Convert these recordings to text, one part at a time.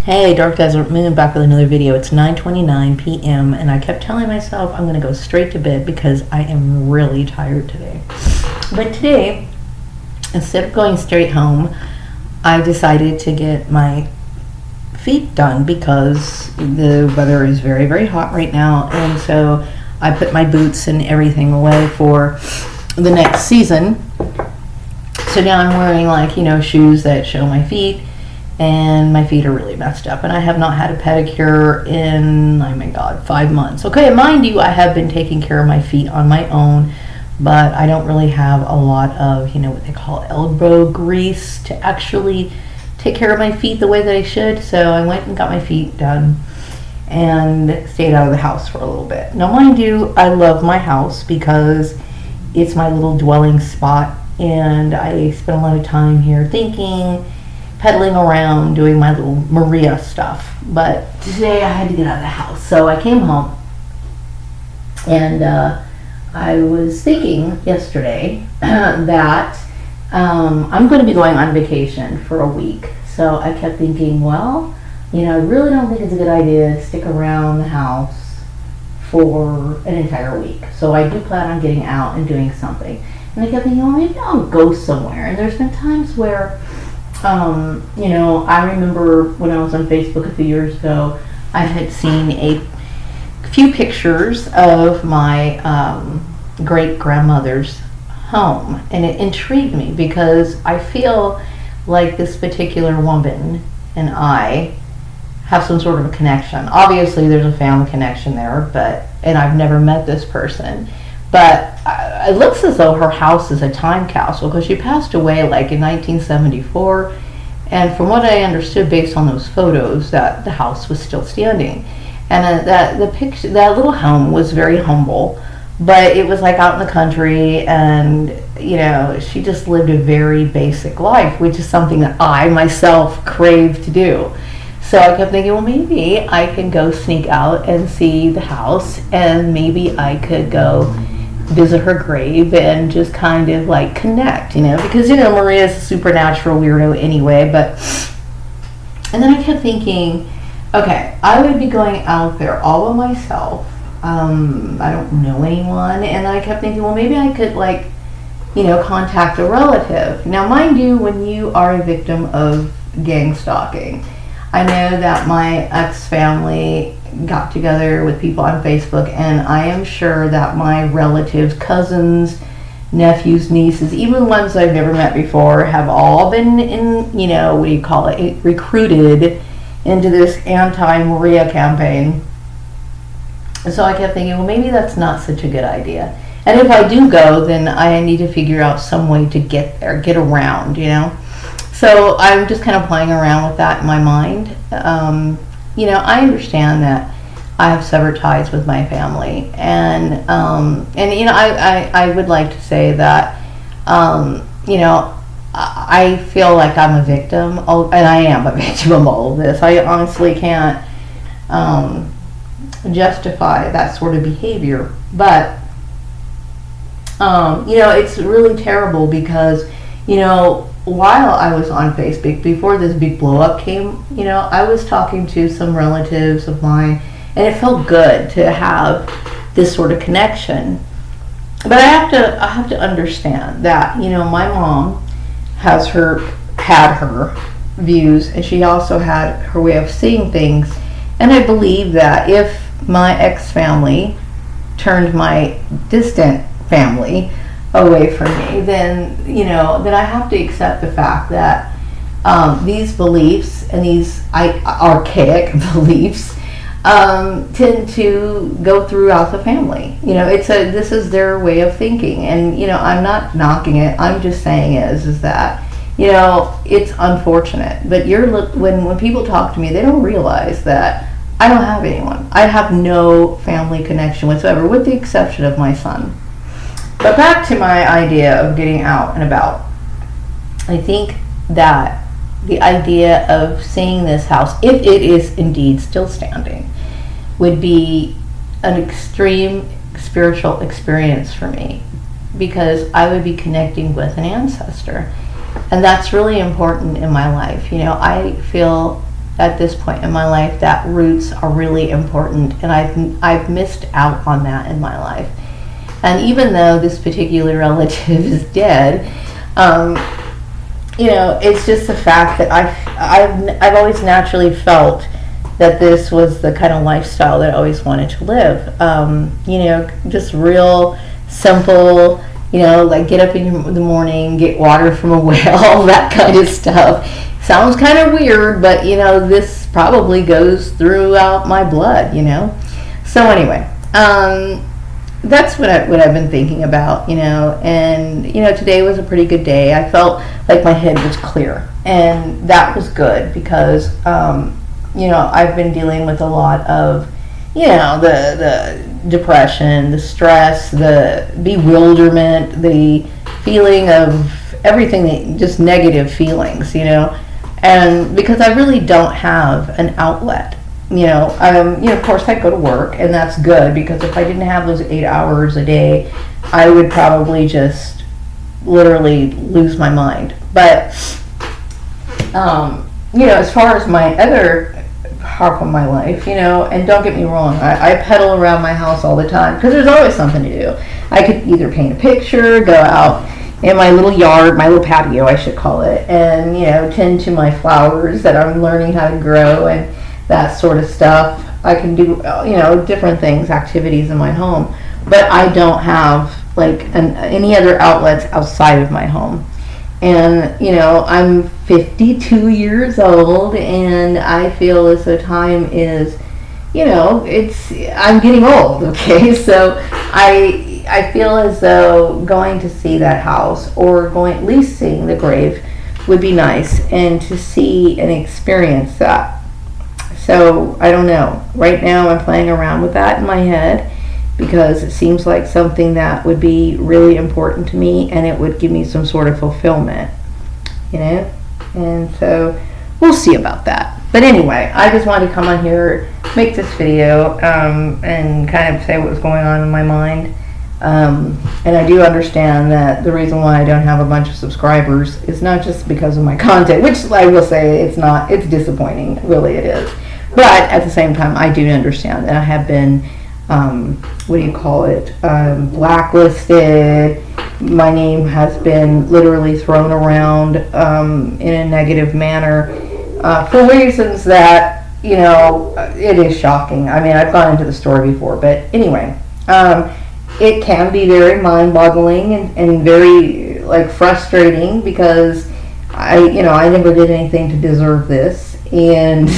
Hey, Dark Desert Moon back with another video. It's 9:29 p.m. and I kept telling myself I'm going to go straight to bed because I am really tired today. But today, instead of going straight home, I decided to get my feet done because the weather is very, very hot right now. And so I put my boots and everything away for the next season. So now I'm wearing shoes that show my feet. And my feet are really messed up, and I have not had a pedicure in, 5 months. Okay, mind you, I have been taking care of my feet on my own, but I don't really have a lot of, what they call elbow grease to actually take care of my feet the way that I should. So I went and got my feet done and stayed out of the house for a little bit. Now, mind you, I love my house because it's my little dwelling spot, and I spend a lot of time here thinking, pedaling around, doing my little Maria stuff. But today I had to get out of the house. So I came home and I was thinking yesterday that I'm going to be going on vacation for a week. So I kept thinking, I really don't think it's a good idea to stick around the house for an entire week. So I do plan on getting out and doing something. And I kept thinking, maybe I'll go somewhere. And there's been times where I remember when I was on Facebook a few years ago, I had seen a few pictures of my great-grandmother's home, and it intrigued me because I feel like this particular woman and I have some sort of a connection. Obviously, there's a family connection there, and I've never met this person. But it looks as though her house is a time capsule because she passed away in 1974. And from what I understood based on those photos, that the house was still standing. And that little home was very humble, but it was out in the country, and she just lived a very basic life, which is something that I myself crave to do. So I kept thinking, maybe I can go sneak out and see the house, and maybe I could go visit her grave and just kind of connect, because Maria's a supernatural weirdo anyway. And then I kept thinking, okay, I would be going out there all by myself. I don't know anyone. And then I kept thinking, maybe I could contact a relative. Now, mind you, when you are a victim of gang stalking, I know that my ex-family got together with people on Facebook, and I am sure that my relatives, cousins, nephews, nieces, even the ones I've never met before, have all been recruited into this anti-Maria campaign. So I kept thinking, maybe that's not such a good idea. And if I do go, then I need to figure out some way to get there, get around, So I'm just kind of playing around with that in my mind. I understand that I have severed ties with my family, and I would like to say that I feel like I'm a victim, and I am a victim of all of this. I honestly can't justify that sort of behavior, but it's really terrible because while I was on Facebook, before this big blow up came, I was talking to some relatives of mine, and it felt good to have this sort of connection. But I have to understand that, my mom had her views, and she also had her way of seeing things. And I believe that if my ex-family turned my distant family away from me, then I have to accept the fact that these beliefs and these archaic beliefs tend to go throughout the family. This is their way of thinking, and I'm not knocking it. I'm just saying is that it's unfortunate. But when people talk to me, they don't realize that I don't have anyone. I have no family connection whatsoever, with the exception of my son. But back to my idea of getting out and about. I think that the idea of seeing this house, if it is indeed still standing, would be an extreme spiritual experience for me, because I would be connecting with an ancestor. And that's really important in my life. I feel at this point in my life that roots are really important, and I've missed out on that in my life. And even though this particular relative is dead, it's just the fact that I've always naturally felt that this was the kind of lifestyle that I always wanted to live. Just real simple, like get up in the morning, get water from a well, that kind of stuff. Sounds kind of weird, but this probably goes throughout my blood, So anyway, that's what I've been thinking about, and today was a pretty good day. I felt like my head was clear, and that was good because I've been dealing with a lot of the depression, the stress, the bewilderment, the feeling of everything, just negative feelings, and because I really don't have an outlet. Of course I go to work, and that's good, because if I didn't have those 8 hours a day, I would probably just literally lose my mind. But, as far as my other half of my life, and don't get me wrong, I pedal around my house all the time, because there's always something to do. I could either paint a picture, go out in my little yard, my little patio, I should call it, and, tend to my flowers that I'm learning how to grow, and that sort of stuff. I can do, different things, activities in my home, but I don't have any other outlets outside of my home. And, I'm 52 years old, and I feel as though time is, I'm getting old, okay? So I feel as though going to see that house, or at least seeing the grave, would be nice, and to see and experience that. So, I don't know. Right now I'm playing around with that in my head, because it seems like something that would be really important to me, and it would give me some sort of fulfillment, And so, we'll see about that. But anyway, I just wanted to come on here, make this video, and kind of say what was going on in my mind. And I do understand that the reason why I don't have a bunch of subscribers is not just because of my content, which I will say it's disappointing, really it is. But at the same time, I do understand that I have been, blacklisted. My name has been literally thrown around in a negative manner for reasons that, it is shocking. I mean, I've gone into the story before, but anyway, it can be very mind-boggling and very frustrating, because I never did anything to deserve this, and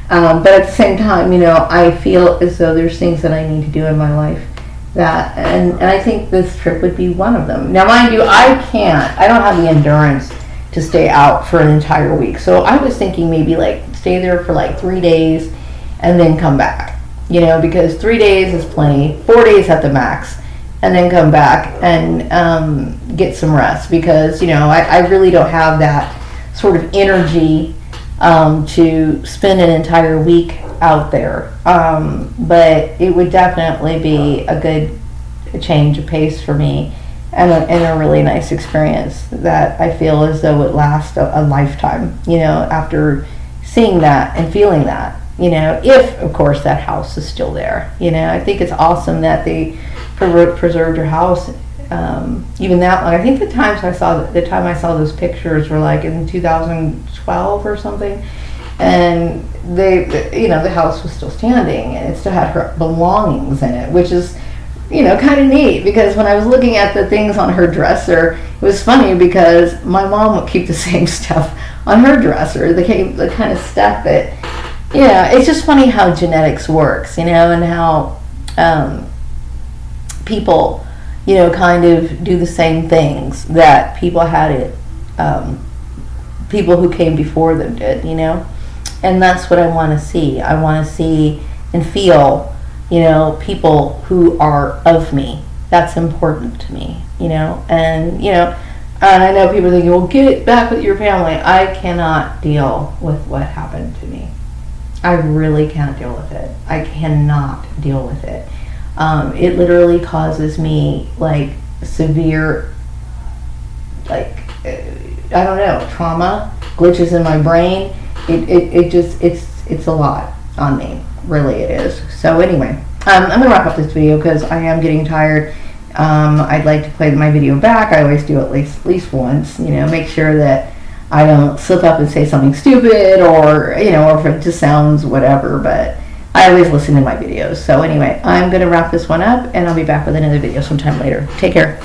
but at the same time, I feel as though there's things that I need to do in my life and I think this trip would be one of them. Now, mind you, I don't have the endurance to stay out for an entire week. So I was thinking maybe stay there for 3 days and then come back, because 3 days is plenty, 4 days at the max, and then come back and get some rest, because, I really don't have that sort of energy to spend an entire week out there. But it would definitely be a good change of pace for me, and a really nice experience that I feel as though it lasts a lifetime, after seeing that and feeling that, if, of course, that house is still there. I think it's awesome that they preserved your house. Even that long. I think the time I saw those pictures were in 2012 or something, and the house was still standing, and it still had her belongings in it, which is kind of neat, because when I was looking at the things on her dresser, it was funny because my mom would keep the same stuff on her dresser, the kind of stuff that, it's just funny how genetics works, and how people kind of do the same things that people who came before them did, and that's what I want to see. I want to see and feel, people who are of me. That's important to me, and, and I know people think, well, get back with your family. I cannot deal with what happened to me. I really can't deal with it. I cannot deal with it. It literally causes me severe, I don't know, trauma, glitches in my brain, it just, it's a lot on me. Really, it is. So anyway, I'm gonna wrap up this video because I am getting tired. I'd like to play my video back. I always do at least once, make sure that I don't slip up and say something stupid, or or if it just sounds whatever, but I always listen to my videos. So anyway, I'm gonna wrap this one up and I'll be back with another video sometime later. Take care.